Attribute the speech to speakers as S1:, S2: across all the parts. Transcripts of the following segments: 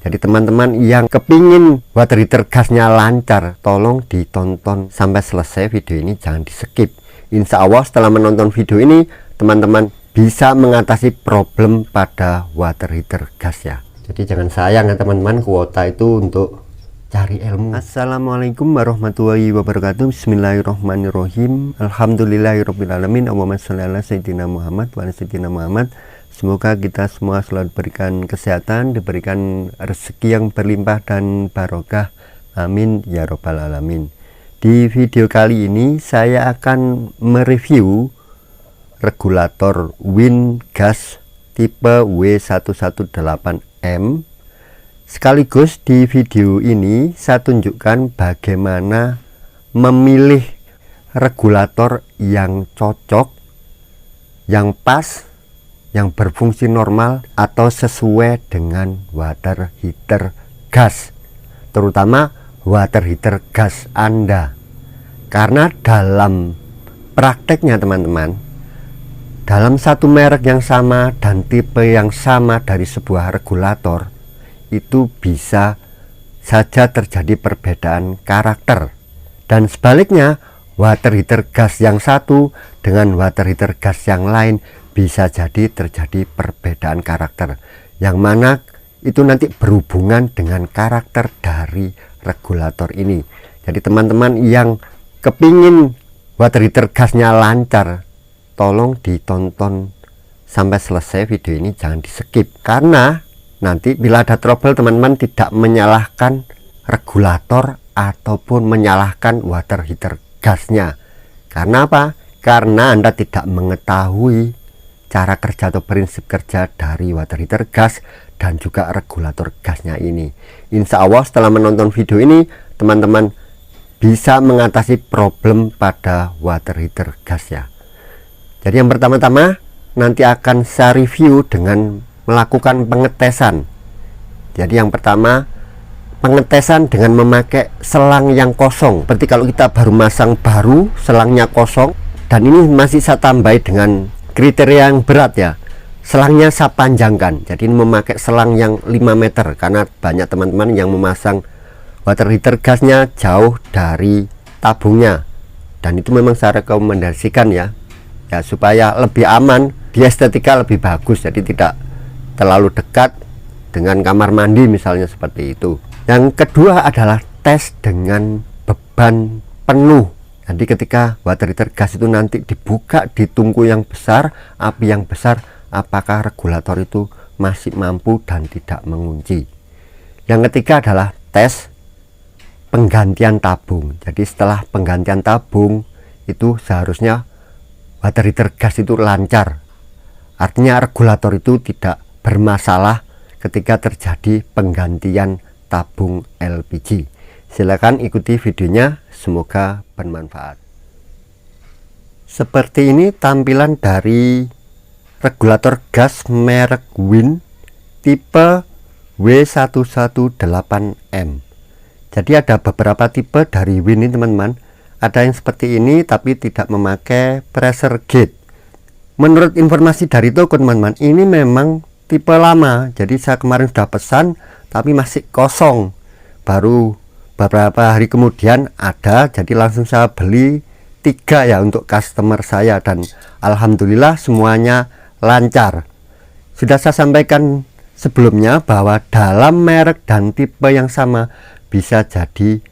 S1: Jadi teman-teman yang kepingin water heater gasnya lancar, tolong ditonton sampai selesai video ini, jangan di skip. Insya Allah setelah menonton video ini, teman-teman bisa mengatasi problem pada water heater gas ya. Jadi jangan sayang ya teman-teman, kuota itu untuk cari ilmu. Assalamualaikum warahmatullahi wabarakatuh. Bismillahirrahmanirrahim. Alhamdulillahirrahmanirrahim. Allahumma sholli ala sayyidina Muhammad wa ala sayyidina Muhammad. Semoga kita semua selalu diberikan kesehatan, diberikan rezeki yang berlimpah dan barokah. Amin ya robbal alamin. Di video kali ini saya akan mereview regulator WIN gas tipe W118M. Sekaligus di video ini saya tunjukkan bagaimana memilih regulator yang cocok, yang pas, yang berfungsi normal atau sesuai dengan water heater gas, terutama water heater gas Anda. Karena dalam prakteknya teman-teman, dalam satu merek yang sama dan tipe yang sama dari sebuah regulator, itu bisa saja terjadi perbedaan karakter. Dan sebaliknya, water heater gas yang satu dengan water heater gas yang lain bisa jadi terjadi perbedaan karakter, yang mana itu nanti berhubungan dengan karakter dari regulator ini. Jadi teman-teman yang kepingin water heater gasnya lancar, tolong ditonton sampai selesai video ini, jangan di skip. Karena nanti bila ada trouble, teman-teman tidak menyalahkan regulator ataupun menyalahkan water heater gasnya. Karena apa? Karena Anda tidak mengetahui cara kerja atau prinsip kerja dari water heater gas dan juga regulator gasnya ini. Insya Allah setelah menonton video ini, teman-teman bisa mengatasi problem pada water heater gas ya. Jadi yang pertama-tama nanti akan saya review dengan melakukan pengetesan. Jadi yang pertama, pengetesan dengan memakai selang yang kosong. Seperti kalau kita baru masang baru, selangnya kosong, dan ini masih saya tambahi dengan kriteria yang berat ya, selangnya saya panjangkan. Jadi ini memakai selang yang 5 meter, karena banyak teman-teman yang memasang water heater gasnya jauh dari tabungnya, dan itu memang saya rekomendasikan ya, supaya lebih aman, dia estetika lebih bagus. Jadi tidak terlalu dekat dengan kamar mandi misalnya, seperti itu. Yang kedua adalah tes dengan beban penuh. Jadi ketika water heater gas itu nanti dibuka di tungku yang besar, api yang besar, apakah regulator itu masih mampu dan tidak mengunci. Yang ketiga adalah tes penggantian tabung. Jadi setelah penggantian tabung itu seharusnya water heater gas itu lancar. Artinya regulator itu tidak bermasalah ketika terjadi penggantian tabung LPG. Silakan ikuti videonya, semoga bermanfaat. Seperti ini tampilan dari regulator gas merek WIN tipe W118M. Jadi ada beberapa tipe dari WIN ini teman-teman. Ada yang seperti ini tapi tidak memakai pressure gauge. Menurut informasi dari toko teman-teman, ini memang tipe lama. Jadi saya kemarin sudah pesan tapi masih kosong. Baru beberapa hari kemudian ada, jadi langsung saya beli 3 ya untuk customer saya, dan alhamdulillah semuanya lancar. Sudah saya sampaikan sebelumnya bahwa dalam merek dan tipe yang sama bisa jadi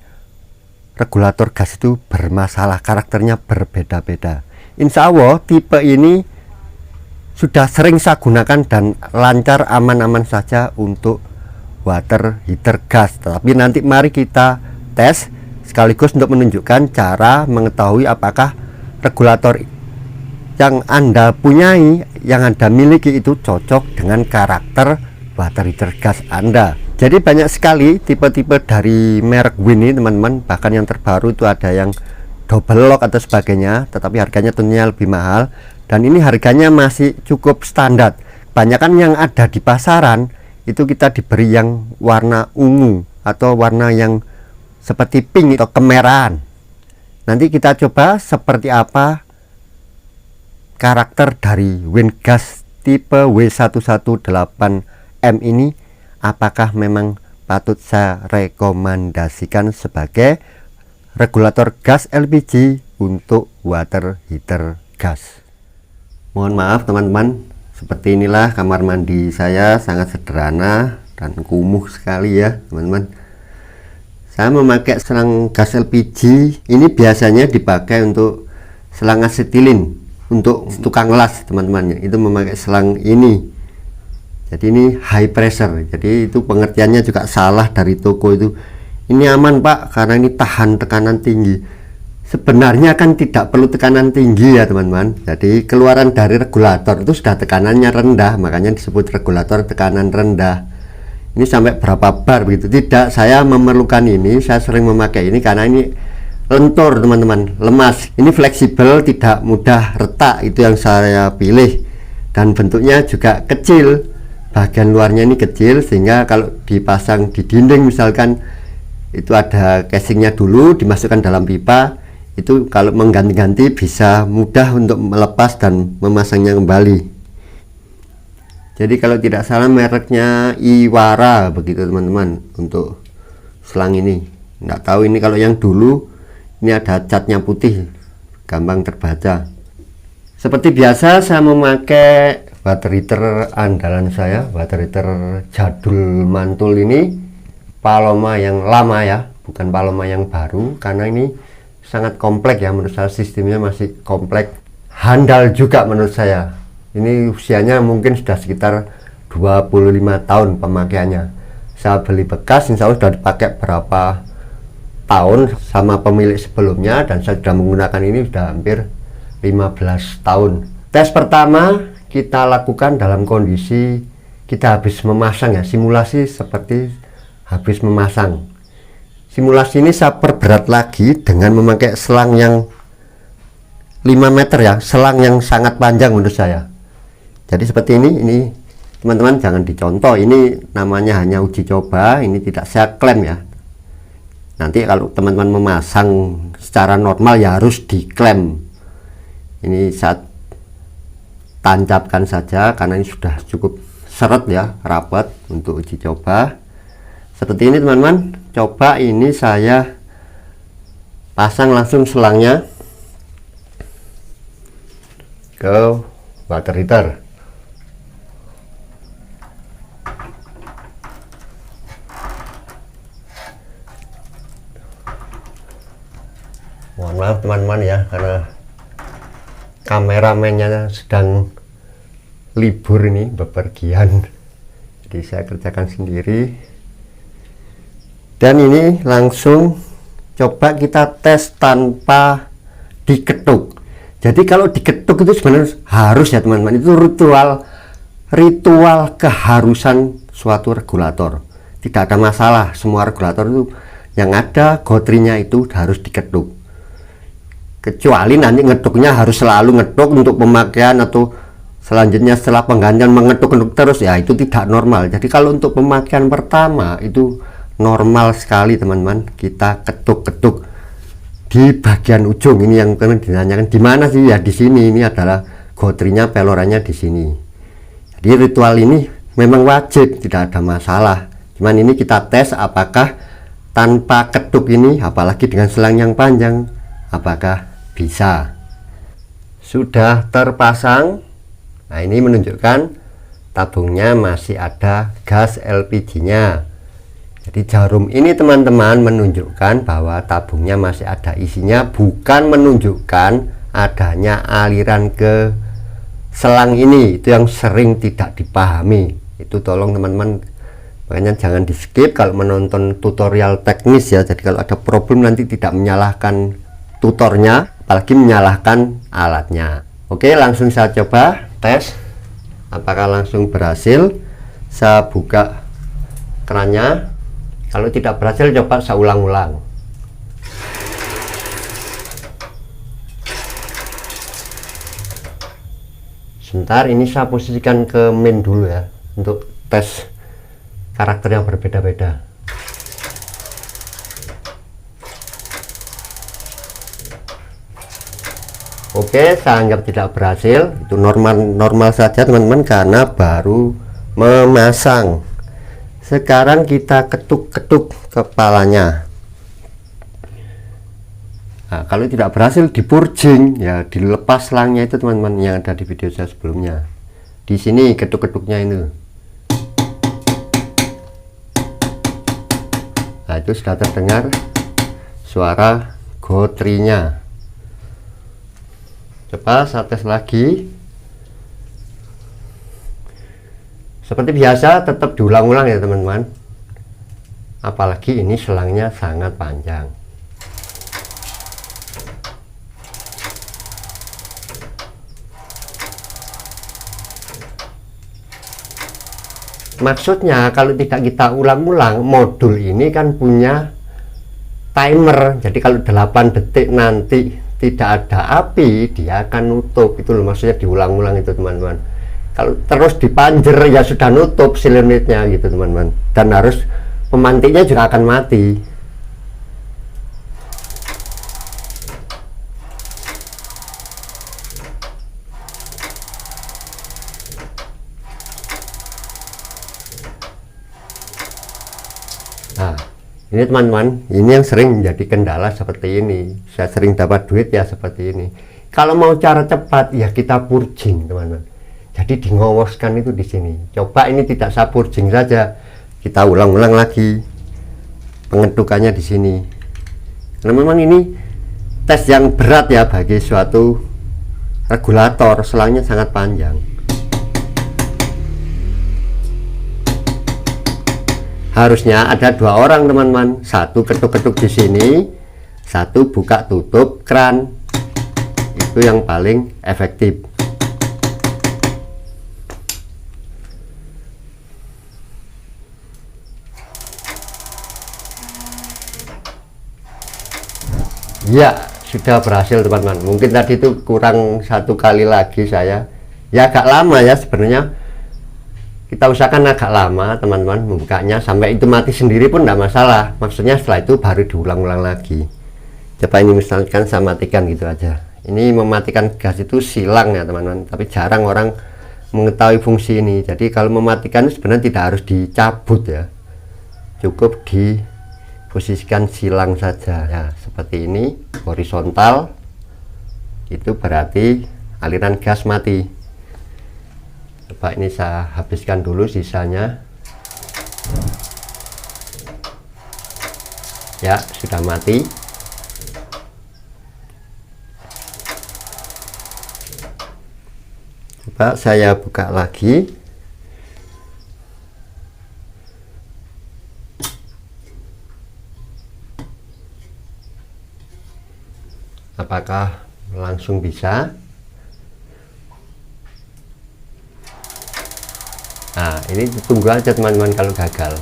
S1: regulator gas itu bermasalah, karakternya berbeda-beda. Insya Allah tipe ini sudah sering saya gunakan dan lancar, aman-aman saja untuk water heater gas. Tapi nanti mari kita tes sekaligus untuk menunjukkan cara mengetahui apakah regulator yang Anda punyai, yang Anda miliki itu cocok dengan karakter water heater gas Anda. Jadi banyak sekali tipe-tipe dari merek WIN ini teman-teman. Bahkan yang terbaru itu ada yang double lock atau sebagainya, tetapi harganya tentunya lebih mahal. Dan ini harganya masih cukup standar. Banyakan yang ada di pasaran itu kita diberi yang warna ungu atau warna yang seperti pink atau kemerahan. Nanti kita coba seperti apa karakter dari WIN gas tipe W118M ini, apakah memang patut saya rekomendasikan sebagai regulator gas LPG untuk water heater gas. Mohon maaf teman-teman, seperti inilah kamar mandi saya, sangat sederhana dan kumuh sekali ya teman-teman. Saya memakai selang gas LPG ini, biasanya dipakai untuk selang asetilin untuk tukang las teman-teman, itu memakai selang ini. Jadi ini high pressure, jadi itu pengertiannya juga salah dari toko itu. Ini aman Pak karena ini tahan tekanan tinggi. Sebenarnya kan tidak perlu tekanan tinggi ya teman-teman. Jadi keluaran dari regulator itu sudah tekanannya rendah, makanya disebut regulator tekanan rendah. Ini sampai berapa bar begitu? Tidak, saya memerlukan ini, saya sering memakai ini karena ini lentur teman-teman, lemas. Ini fleksibel, tidak mudah retak, itu yang saya pilih. Dan bentuknya juga kecil. Bagian luarnya ini kecil sehingga kalau dipasang di dinding misalkan, itu ada casingnya dulu, dimasukkan dalam pipa, itu kalau mengganti-ganti bisa mudah untuk melepas dan memasangnya kembali. Jadi kalau tidak salah mereknya Iwara begitu teman-teman untuk selang ini. Nggak tahu ini kalau yang dulu, ini ada catnya putih, gampang terbaca. Seperti biasa saya memakai water heater andalan saya, water heater jadul mantul ini, Paloma yang lama ya, bukan Paloma yang baru, karena ini sangat kompleks ya, menurut saya sistemnya masih kompleks, handal juga menurut saya. Ini usianya mungkin sudah sekitar 25 tahun pemakaiannya. Saya beli bekas, insya Allah sudah dipakai berapa tahun sama pemilik sebelumnya, dan saya sudah menggunakan ini sudah hampir 15 tahun. Tes pertama kita lakukan dalam kondisi kita habis memasang ya, simulasi seperti habis memasang. Simulasi ini saya perberat lagi dengan memakai selang yang 5 meter ya, selang yang sangat panjang menurut saya. Jadi seperti ini teman-teman jangan dicontoh, ini namanya hanya uji coba, ini tidak saya klaim ya. Nanti kalau teman-teman memasang secara normal ya harus diklaim. Ini saat tancapkan saja karena ini sudah cukup seret ya, rapat untuk uji coba. Seperti ini teman-teman, coba ini saya pasang langsung selangnya ke water heater. Mohon maaf teman-teman ya, karena kameramennya sedang libur ini, bepergian, jadi saya kerjakan sendiri. Dan ini langsung coba kita tes tanpa diketuk. Jadi kalau diketuk itu sebenarnya harus ya teman-teman, itu ritual keharusan suatu regulator. Tidak ada masalah, semua regulator itu yang ada gotrinya itu harus diketuk. Kecuali nanti ngeduknya harus selalu ngeduk untuk pemakaian, atau selanjutnya setelah penggantian mengetuk-ngeduk terus, ya itu tidak normal. Jadi kalau untuk pemakaian pertama itu normal sekali teman-teman, kita ketuk-ketuk di bagian ujung. Ini yang pernah dinanyakan, di mana sih ya, di sini. Ini adalah gotrinya, pelorannya di sini. Jadi ritual ini memang wajib, tidak ada masalah. Cuman ini kita tes apakah tanpa ketuk ini, apalagi dengan selang yang panjang, apakah bisa. Sudah terpasang. Nah ini menunjukkan tabungnya masih ada gas LPG nya. Jadi jarum ini teman-teman menunjukkan bahwa tabungnya masih ada isinya, bukan menunjukkan adanya aliran ke selang ini. Itu yang sering tidak dipahami, itu tolong teman-teman, makanya jangan di skip kalau menonton tutorial teknis ya. Jadi kalau ada problem nanti tidak menyalahkan tutornya, apalagi menyalahkan alatnya. Oke, langsung saya coba tes apakah langsung berhasil. Saya buka kerannya. Kalau tidak berhasil, coba saya ulang-ulang. Sebentar, ini saya posisikan ke main dulu ya, untuk tes karakter yang berbeda-beda. Oke, saya anggap tidak berhasil. Itu normal saja teman-teman, karena baru memasang. Sekarang kita ketuk-ketuk kepalanya. Nah, kalau tidak berhasil dipurjing ya dilepas selangnya itu teman-teman yang ada di video saya sebelumnya. Di sini ketuk-ketuknya itu. Nah, itu sudah terdengar suara gotrinya. Coba saya tes lagi. Seperti biasa tetap diulang-ulang ya teman-teman. Apalagi ini selangnya sangat panjang. Maksudnya kalau tidak kita ulang-ulang, modul ini kan punya timer. Jadi kalau 8 detik nanti tidak ada api, dia akan nutup. Itu loh maksudnya diulang-ulang itu teman-teman. Kalau terus dipanjer ya sudah nutup silenitnya gitu teman-teman. Dan harus pemantiknya juga akan mati. Nah, ini teman-teman, ini yang sering menjadi kendala seperti ini. Saya sering dapat duit ya seperti ini. Kalau mau cara cepat ya kita purjing teman-teman. Jadi dingowoskan itu di sini. Coba ini tidak saya purjing saja. Kita ulang-ulang lagi pengetukannya di sini. Karena memang ini tes yang berat ya bagi suatu regulator, selangnya sangat panjang. Harusnya ada 2 orang teman-teman, satu ketuk-ketuk di sini, satu buka tutup kran. Itu yang paling efektif. Ya, sudah berhasil teman-teman. Mungkin tadi itu kurang 1 kali lagi saya. Ya agak lama ya sebenarnya. Kita usahakan agak lama teman-teman membukanya sampai itu mati sendiri pun tidak masalah. Maksudnya setelah itu baru diulang-ulang lagi. Coba ini misalkan saya matikan gitu aja. Ini mematikan gas itu silang ya teman-teman. Tapi jarang orang mengetahui fungsi ini. Jadi kalau mematikan sebenarnya tidak harus dicabut ya. Cukup diposisikan silang saja ya. Seperti ini horizontal. Itu berarti aliran gas mati. Coba ini saya habiskan dulu sisanya. Ya, sudah mati. Coba saya buka lagi. Apakah langsung bisa? Nah, ini tunggu aja teman-teman kalau gagal.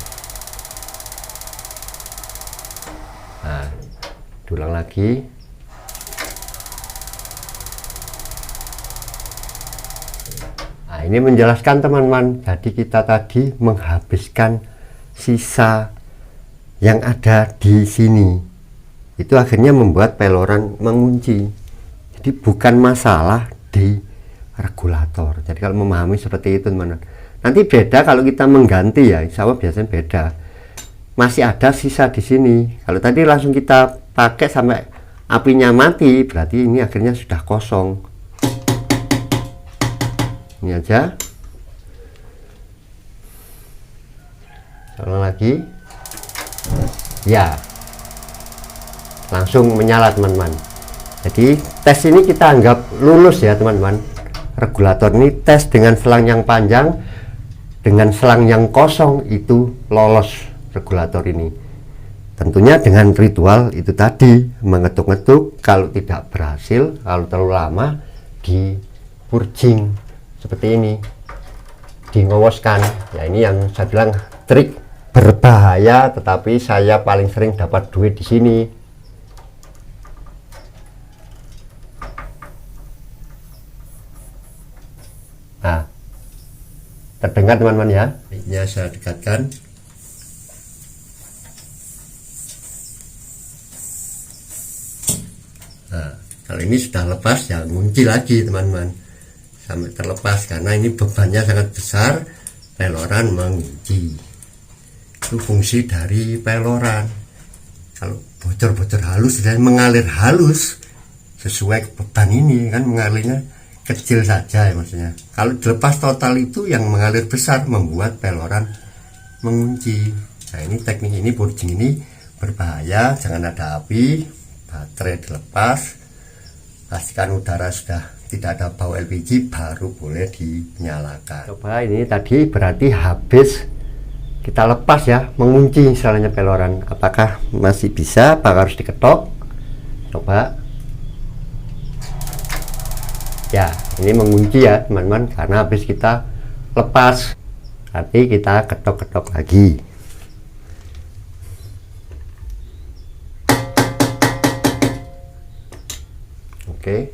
S1: Nah, diulang lagi. Nah, ini menjelaskan teman-teman. Jadi kita tadi menghabiskan sisa yang ada di sini. Itu akhirnya membuat peloran mengunci. Jadi bukan masalah di regulator. Jadi kalau memahami seperti itu teman-teman. Nanti beda kalau kita mengganti ya, insya Allah biasanya beda. Masih ada sisa di sini. Kalau tadi langsung kita pakai sampai apinya mati, berarti ini akhirnya sudah kosong. Ini aja. Ulang lagi. Ya, langsung menyala teman-teman. Jadi tes ini kita anggap lulus ya teman-teman. Regulator ini tes dengan selang yang panjang, dengan selang yang kosong itu lolos regulator ini. Tentunya dengan ritual itu tadi, mengetuk-ngetuk. Kalau tidak berhasil, kalau terlalu lama, di purging seperti ini, dingowoskan. Ya ini yang saya bilang trik berbahaya, tetapi saya paling sering dapat duit di sini. Nah, terdengar teman-teman ya. Mic-nya saya dekatkan. Nah, kalau ini sudah lepas ya ngunci lagi teman-teman sampai terlepas, karena ini bebannya sangat besar, peloran mengunci. Itu fungsi dari peloran. Kalau bocor-bocor halus dan mengalir halus sesuai beban ini kan mengalirnya kecil saja ya maksudnya. Kalau dilepas total itu yang mengalir besar membuat peloran mengunci. Nah ini teknik ini bridging ini berbahaya, jangan ada api, baterai dilepas, pastikan udara sudah tidak ada bau LPG baru boleh dinyalakan. Coba ini tadi berarti habis kita lepas ya, mengunci misalnya peloran, apakah masih bisa, apakah harus diketok? Coba ya, ini mengunci ya teman-teman, karena habis kita lepas, nanti kita ketok-ketok lagi. Oke,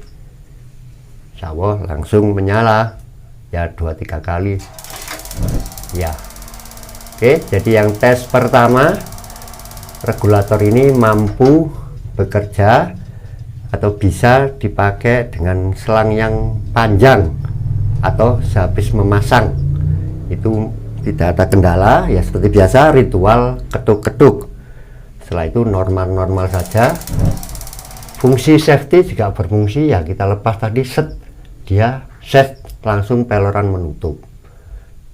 S1: insya Allah langsung menyala ya 2-3 kali ya. Oke, jadi yang tes pertama, regulator ini mampu bekerja atau bisa dipakai dengan selang yang panjang atau sehabis memasang itu tidak ada kendala ya, seperti biasa ritual ketuk-ketuk. Setelah itu normal-normal saja. Fungsi safety juga berfungsi ya, kita lepas tadi set, dia set langsung peloran menutup.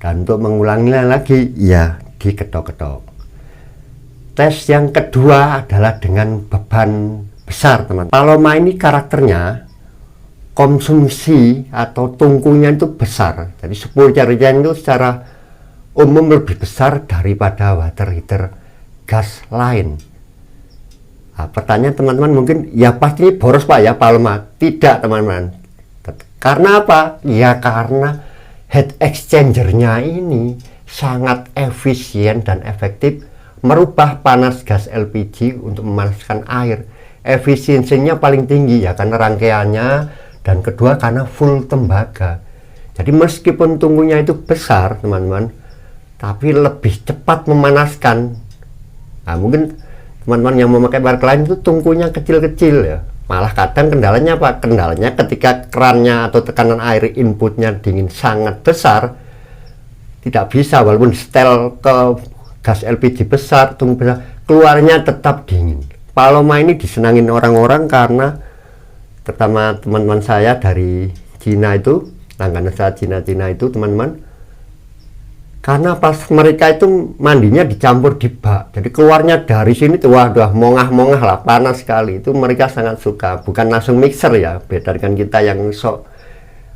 S1: Dan untuk mengulanginya lagi ya diketok-ketok. Tes yang kedua adalah dengan beban besar teman. Paloma ini karakternya konsumsi atau tungkunya itu besar. Jadi 10 jarinya itu secara umum lebih besar daripada water heater gas lain. Nah, pertanyaan teman-teman mungkin ya pasti boros Pak ya Paloma. Tidak teman-teman. Karena apa? Ya karena heat exchanger-nya ini sangat efisien dan efektif merubah panas gas LPG untuk memanaskan air. Efisiensinya paling tinggi ya karena rangkaiannya, dan kedua karena full tembaga. Jadi meskipun tungkunya itu besar teman-teman, tapi lebih cepat memanaskan. Nah, mungkin teman-teman yang memakai merek lain itu tungkunya kecil-kecil ya. Malah kadang kendalanya apa? Kendalanya ketika kerannya atau tekanan air inputnya dingin sangat besar, tidak bisa walaupun setel ke gas LPG besar, tungku besar, keluarnya tetap dingin. Paloma ini disenangin orang-orang karena terutama teman-teman saya dari Cina itu, langganan saya Cina-Cina itu teman-teman, karena pas mereka itu mandinya dicampur di bak, jadi keluarnya dari sini tuh waduh mongah-mongah lah, panas sekali. Itu mereka sangat suka, bukan langsung mixer ya, beda dengan kita yang sok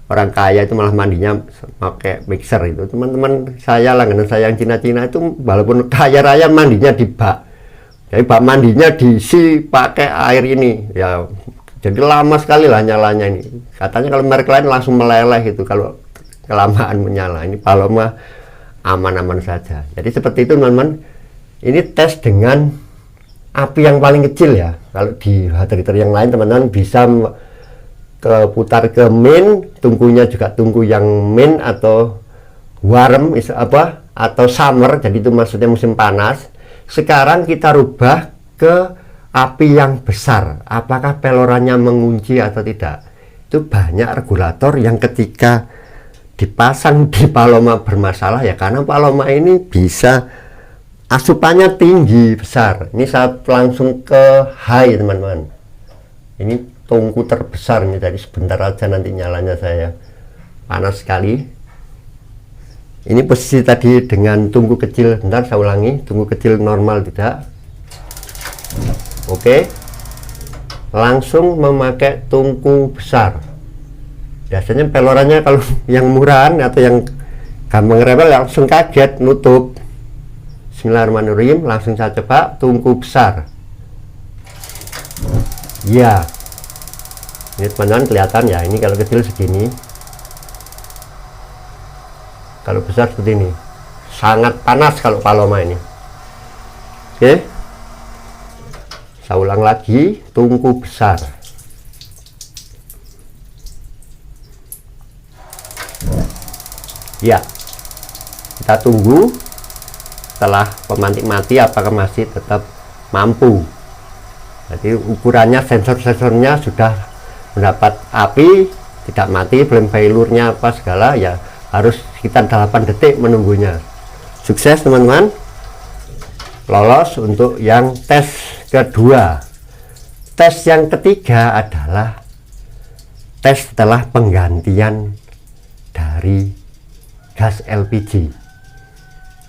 S1: orang kaya itu malah mandinya pakai mixer. Itu teman-teman saya langganan saya yang Cina-Cina itu walaupun kaya raya mandinya di bak, jadi bak mandinya diisi pakai air ini ya, jadi lama sekali lah nyalanya ini. Katanya kalau merek lain langsung meleleh itu kalau kelamaan menyala. Ini Paloma aman-aman saja. Jadi seperti itu teman-teman. Ini tes dengan api yang paling kecil ya. Kalau di water heater yang lain teman-teman bisa putar ke main, tungkunya juga tungku yang main atau warm atau summer, jadi itu maksudnya musim panas. Sekarang kita rubah ke api yang besar, apakah pelorannya mengunci atau tidak. Itu banyak regulator yang ketika dipasang di Paloma bermasalah ya, karena Paloma ini bisa asupannya tinggi besar. Ini saya langsung ke high teman-teman, ini tungku terbesar ini, tadi sebentar aja nanti nyalanya saya panas sekali. Ini posisi tadi dengan tungku kecil, bentar saya ulangi, tungku kecil normal tidak. Oke, langsung memakai tungku besar. Biasanya pelorannya kalau yang murahan atau yang gampang rebel langsung kaget nutup. Bismillahirrahmanirrahim, langsung saya coba tungku besar ya. Ini teman-teman kelihatan ya, ini kalau kecil segini, kalau besar seperti ini. Sangat panas kalau Paloma ini. Oke, saya ulang lagi, tungku besar. Ya, kita tunggu setelah pemantik mati apakah masih tetap mampu. Jadi ukurannya, sensor-sensornya sudah mendapat api, tidak mati, flame failure-nya apa segala ya, harus sekitar 8 detik menunggunya. Sukses teman-teman. lolos untuk yang tes kedua. Tes yang ketiga adalah tes setelah penggantian dari gas LPG.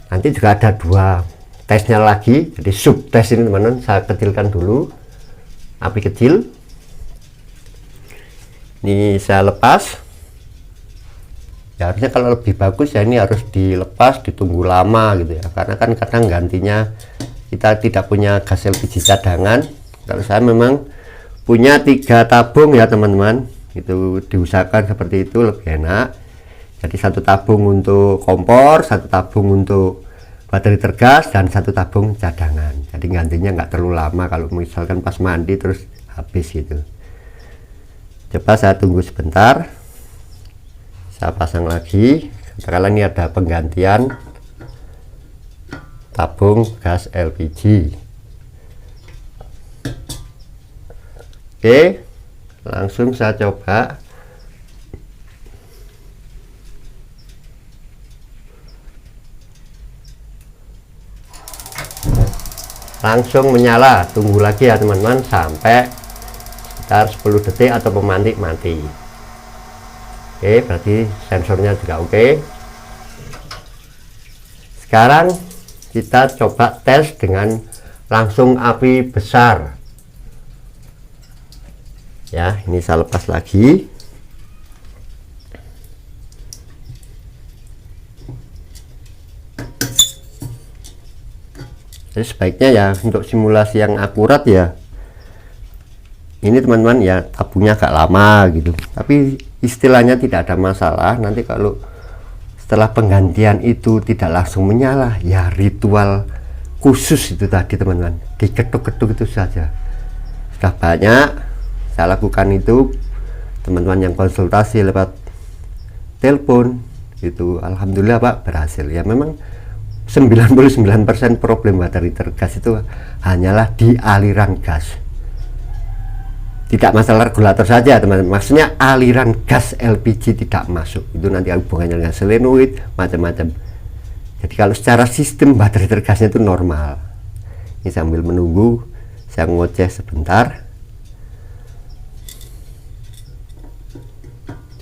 S1: Nanti juga ada 2 tesnya lagi, jadi sub tes ini teman-teman. Saya kecilkan dulu api kecil. Ini saya lepas. Ya harusnya kalau lebih bagus ya ini harus dilepas, ditunggu lama gitu ya, karena kan kadang gantinya kita tidak punya gas LPG cadangan. Kalau saya memang punya 3 tabung ya teman-teman, itu diusahakan seperti itu lebih enak. Jadi 1 tabung untuk kompor, 1 tabung untuk baterai tergas, dan 1 tabung cadangan. Jadi gantinya nggak terlalu lama kalau misalkan pas mandi terus habis gitu. Coba saya tunggu sebentar. Saya pasang lagi. Katakanlah ini ada penggantian tabung gas LPG. Oke, langsung saya coba. Langsung menyala. Tunggu lagi ya teman-teman sampai sekitar 10 detik atau pemantik mati. Oke, berarti sensornya juga oke. Sekarang kita coba tes dengan langsung api besar. Ya, ini saya lepas lagi. Jadi sebaiknya ya untuk simulasi yang akurat ya, ini teman-teman ya tabungnya agak lama gitu, tapi istilahnya tidak ada masalah. Nanti kalau setelah penggantian itu tidak langsung menyala, ya ritual khusus itu tadi teman-teman, diketuk-ketuk itu saja. Sudah banyak saya lakukan itu, teman-teman yang konsultasi lewat telepon itu alhamdulillah Pak berhasil. Ya memang 99% problem baterai tergas itu hanyalah di aliran gas. Tidak masalah regulator saja teman-teman, maksudnya aliran gas LPG tidak masuk, itu nanti hubungannya dengan solenoid macam-macam. Jadi kalau secara sistem baterai tergasnya itu normal. Ini sambil menunggu saya ngoceh sebentar.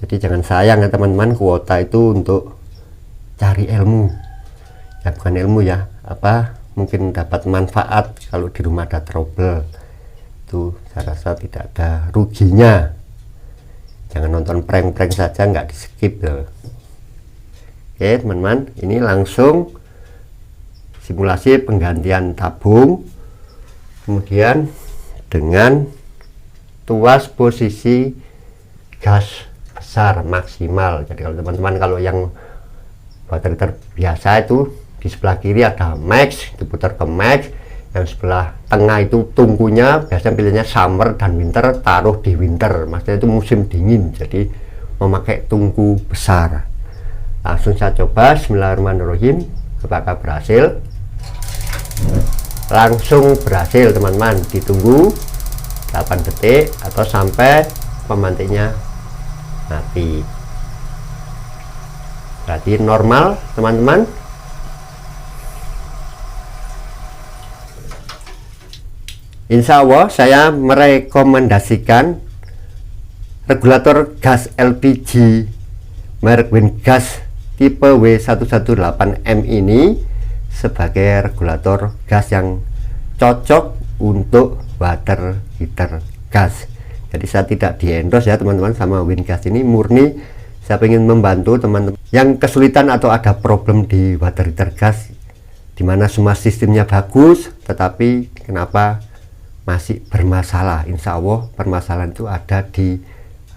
S1: Jadi jangan sayang ya teman-teman, kuota itu untuk cari ilmu ya, bukan ilmu ya, apa mungkin dapat manfaat. Kalau di rumah ada trouble itu saya rasa tidak ada ruginya. Jangan nonton prank-prank saja, nggak di skip loh. Oke teman-teman, ini langsung simulasi penggantian tabung, kemudian dengan tuas posisi gas besar maksimal. Jadi kalau teman-teman kalau yang baterai terbiasa itu di sebelah kiri ada max, diputar ke max. Yang sebelah tengah itu tungkunya biasanya pilihnya summer dan winter, taruh di winter, maksudnya itu musim dingin, jadi memakai tungku besar. Langsung saya coba. Bismillahirrahmanirrahim. Apakah berhasil? Langsung berhasil teman-teman. Ditunggu 8 detik atau sampai pemantiknya mati. Berarti normal teman-teman. Insya Allah saya merekomendasikan regulator gas LPG merek Wingas tipe W118M ini sebagai regulator gas yang cocok untuk water heater gas. Jadi saya tidak di-endorse ya teman-teman sama Wingas ini, murni saya ingin membantu teman-teman yang kesulitan atau ada problem di water heater gas, dimana semua sistemnya bagus tetapi kenapa masih bermasalah. Insya Allah permasalahan itu ada di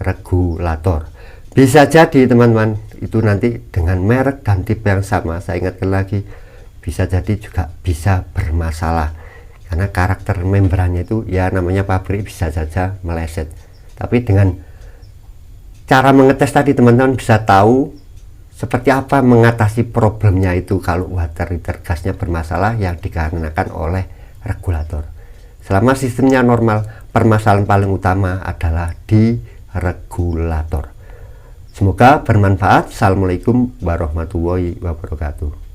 S1: regulator. Bisa jadi teman-teman itu nanti dengan merek dan tipe yang sama, saya ingatkan lagi, bisa jadi juga bisa bermasalah karena karakter membrannya itu ya namanya pabrik, bisa saja meleset. Tapi dengan cara mengetes tadi teman-teman bisa tahu seperti apa mengatasi problemnya itu kalau water heater gasnya bermasalah yang dikarenakan oleh regulator. Selama sistemnya normal, permasalahan paling utama adalah di regulator. Semoga bermanfaat. Assalamualaikum warahmatullahi wabarakatuh.